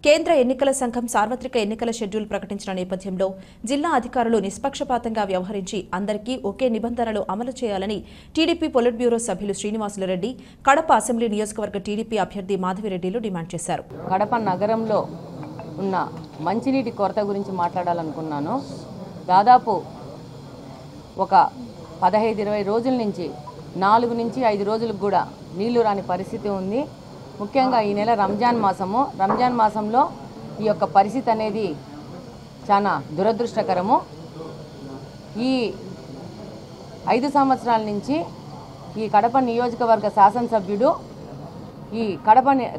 కేంద్ర ఎన్నికల సంఘం సార్వత్రిక ఎన్నికల షెడ్యూల్ ప్రకటించిన నేపథ్యంలో జిల్లా అధికారులు నిష్పక్షపాతంగా వ్యవహరించి అందరికీ ఒకే నిబంధనలు అమలు చేయాలని టీడీపీ పొలిట్ బ్యూరో సభ్యులు శ్రీనివాసులరెడ్డి, కడప అసెంబ్లీ నియోజకవర్గ టీడీపీ అభ్యర్థి మాధవిరెడ్డిలు డిమాండ్ చేశారు. కడప నగరంలో ఉన్న మంచినీటి కొరత గురించి మాట్లాడాలనుకున్నాను. దాదాపు ఒక 15-20 రోజుల నుంచి 4 నుంచి 5 రోజులకు కూడా నీళ్లు రాని పరిస్థితి ఉంది. ముఖ్యంగా ఈ నెల రంజాన్ మాసంలో ఈ యొక్క పరిస్థితి అనేది చాలా దురదృష్టకరము. ఈ 5 సంవత్సరాల నుంచి ఈ కడప నియోజకవర్గ శాసనసభ్యుడు ఈ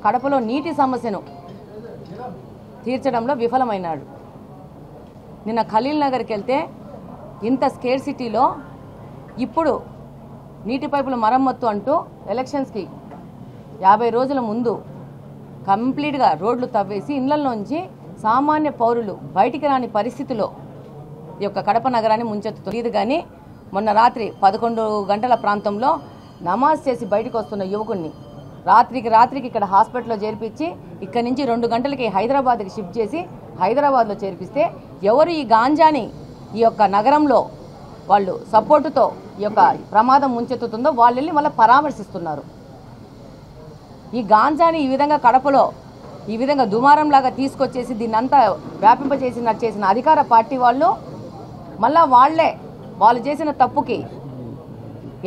కడపలో నీటి సమస్యను తీర్చడంలో విఫలమైనాడు. నిన్న ఖలీల్ నగర్కి వెళ్తే ఇంత స్కేర్ సిటీలో ఇప్పుడు నీటి పైపుల మరమ్మత్తు అంటూ ఎలక్షన్స్కి 50 రోజుల ముందు కంప్లీట్గా రోడ్లు తవ్వేసి ఇళ్లలోంచి సామాన్య పౌరులు బయటికి రాని పరిస్థితిలో ఈ యొక్క కడప నగరాన్ని ముంచెత్తుతుంది. కానీ మొన్న రాత్రి 11 గంటల ప్రాంతంలో నమాజ్ చేసి బయటకు వస్తున్న యువకుడిని రాత్రికి ఇక్కడ హాస్పిటల్లో చేర్పించి ఇక్కడి నుంచి 2 గంటలకి హైదరాబాద్కి షిఫ్ట్ చేసి హైదరాబాద్లో చేర్పిస్తే ఎవరు ఈ గాంజాని ఈ యొక్క నగరంలో వాళ్ళు సపోర్టుతో ఈ యొక్క ప్రమాదం ముంచెత్తుతుందో వాళ్ళు వెళ్ళి మళ్ళీ పరామర్శిస్తున్నారు. ఈ గాంజాని ఈ విధంగా కడపలో ఈ విధంగా దుమారంలాగా తీసుకొచ్చేసి దీన్నంతా చేసిన అధికార పార్టీ వాళ్ళు మళ్ళా వాళ్ళు చేసిన తప్పుకి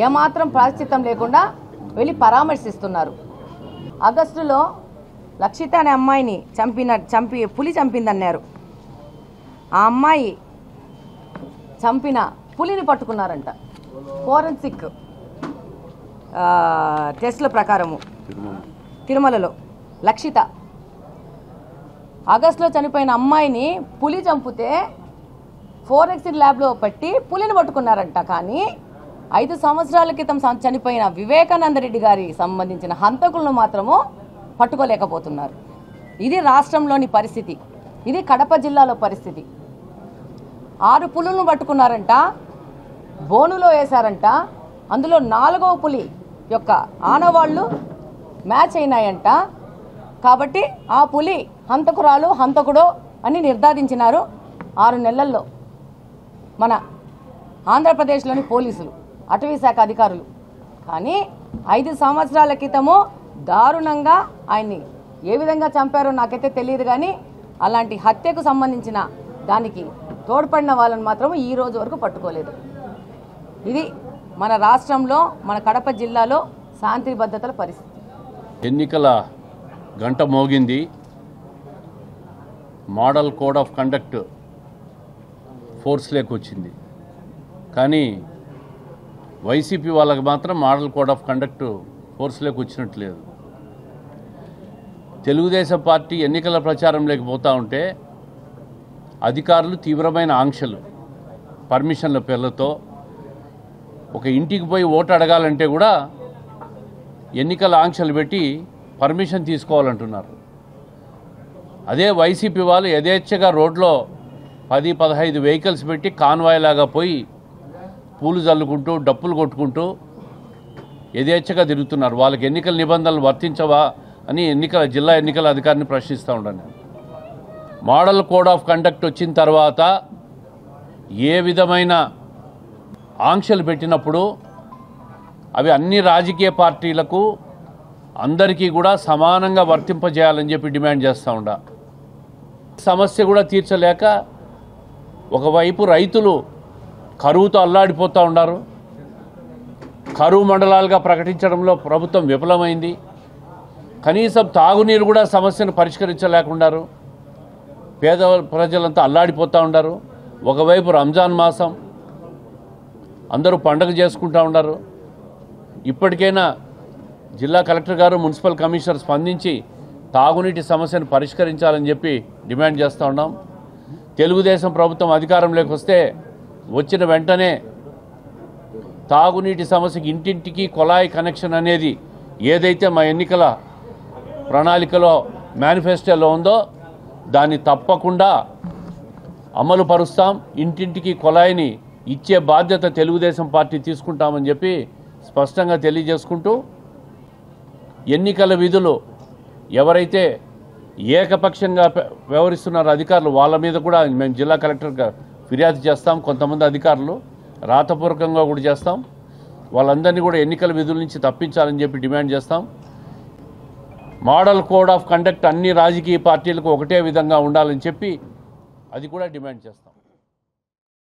ఏమాత్రం ప్రాయశ్చిత్తం లేకుండా వెళ్ళి పరామర్శిస్తున్నారు. ఆగస్టులో లక్షిత అనే అమ్మాయిని పులి చంపిందన్నారు. ఆ అమ్మాయి చంపిన పులిని పట్టుకున్నారంట. ఫోరెన్సిక్ టెస్ట్ల ప్రకారము తిరుమలలో లక్షిత ఆగస్టులో చనిపోయిన అమ్మాయిని పులి చంపితే ఫోరెన్సిక్ ల్యాబ్లో పెట్టి పులిని పట్టుకున్నారంట. కానీ 5 సంవత్సరాల క్రితం చనిపోయిన వివేకానంద రెడ్డి గారికి సంబంధించిన హంతకులను మాత్రము పట్టుకోలేకపోతున్నారు. ఇది రాష్ట్రంలోని పరిస్థితి. ఇది కడప జిల్లాలో పరిస్థితి. 6 పులులను పట్టుకున్నారంట, బోనులో వేశారంట. అందులో 4వ పులి యొక్క ఆనవాళ్లు మ్యాచ్ అయినాయంట. కాబట్టి ఆ పులి హంతకుడు అని నిర్ధారించినారు 6 నెలల్లో మన ఆంధ్రప్రదేశ్లోని పోలీసులు, అటవీ శాఖ అధికారులు. కానీ 5 సంవత్సరాల క్రితము దారుణంగా ఆయన్ని ఏ విధంగా చంపారో నాకైతే తెలియదు. కానీ అలాంటి హత్యకు సంబంధించిన దానికి తోడ్పడిన వాళ్ళని మాత్రం ఈ రోజు వరకు పట్టుకోలేదు. ఇది మన రాష్ట్రంలో, మన కడప జిల్లాలో శాంతి భద్రతల పరిస్థితి. ఎన్నికల గంట మోగింది. మోడల్ కోడ్ ఆఫ్ కండక్ట్ ఫోర్స్లోకి వచ్చింది. కానీ వైసీపీ వాళ్ళకి మాత్రం మోడల్ కోడ్ ఆఫ్ కండక్ట్ ఫోర్స్లోకి వచ్చినట్లేదు. తెలుగుదేశం పార్టీ ఎన్నికల ప్రచారంలోకి పోతూ ఉంటే అధికారులు తీవ్రమైన ఆంక్షలు, పర్మిషన్ల పేర్లతో ఒక ఇంటికి పోయి ఓటు అడగాలంటే కూడా ఎన్నికల ఆంక్షలు పెట్టి పర్మిషన్ తీసుకోవాలంటున్నారు. అదే వైసీపీ వాళ్ళు యథేచ్ఛగా రోడ్లో 10-15 వెహికల్స్ పెట్టి కాన్వాయ్ లాగా పోయి పూలు జల్లుకుంటూ డప్పులు కొట్టుకుంటూ యథేచ్ఛగా తిరుగుతున్నారు. వాళ్ళకి ఎన్నికల నిబంధనలు వర్తించవా అని జిల్లా ఎన్నికల అధికారిని ప్రశ్నిస్తూ ఉన్నాను. మోడల్ కోడ్ ఆఫ్ కండక్ట్ వచ్చిన తర్వాత ఏ విధమైన ఆంక్షలు పెట్టినప్పుడు అవి అన్ని రాజకీయ పార్టీలకు అందరికీ కూడా సమానంగా వర్తింపజేయాలని చెప్పి డిమాండ్ చేస్తూ ఉండా. సమస్య కూడా తీర్చలేక ఒకవైపు రైతులు కరువుతో అల్లాడిపోతూ ఉన్నారు. కరువు మండలాలుగా ప్రకటించడంలో ప్రభుత్వం విఫలమైంది. కనీసం తాగునీరు కూడా సమస్యను పరిష్కరించలేకున్నారు. పేద ప్రజలంతా అల్లాడిపోతూ ఉన్నారు. ఒకవైపు రంజాన్ మాసం, అందరూ పండగ చేసుకుంటూ ఉన్నారు. ఇప్పటికైనా జిల్లా కలెక్టర్ గారు, మున్సిపల్ కమిషనర్ స్పందించి తాగునీటి సమస్యను పరిష్కరించాలని చెప్పి డిమాండ్ చేస్తూ ఉన్నాం. తెలుగుదేశం ప్రభుత్వం అధికారంలోకి వస్తే వచ్చిన వెంటనే తాగునీటి సమస్యకి ఇంటింటికి కుళాయి కనెక్షన్ అనేది ఏదైతే మా ఎన్నికల ప్రణాళికలో మేనిఫెస్టోలో ఉందో దాన్ని తప్పకుండా అమలు పరుస్తాం. ఇంటింటికి కుళాయిని ఇచ్చే బాధ్యత తెలుగుదేశం పార్టీ తీసుకుంటామని చెప్పి స్పష్టంగా తెలియజేసుకుంటూ ఎన్నికల విధులు ఎవరైతే ఏకపక్షంగా వ్యవహరిస్తున్నారు అధికారులు. వాళ్ళ మీద కూడా మేము జిల్లా కలెక్టర్గా ఫిర్యాదు చేస్తాం. కొంతమంది అధికారులు రాతపూర్వకంగా కూడా చేస్తాం. వాళ్ళందరినీ కూడా ఎన్నికల విధుల నుంచి తప్పించాలని చెప్పి డిమాండ్ చేస్తాం. మోడల్ కోడ్ ఆఫ్ కండక్ట్ అన్ని రాజకీయ పార్టీలకు ఒకటే విధంగా ఉండాలని చెప్పి అది కూడా డిమాండ్ చేస్తాం.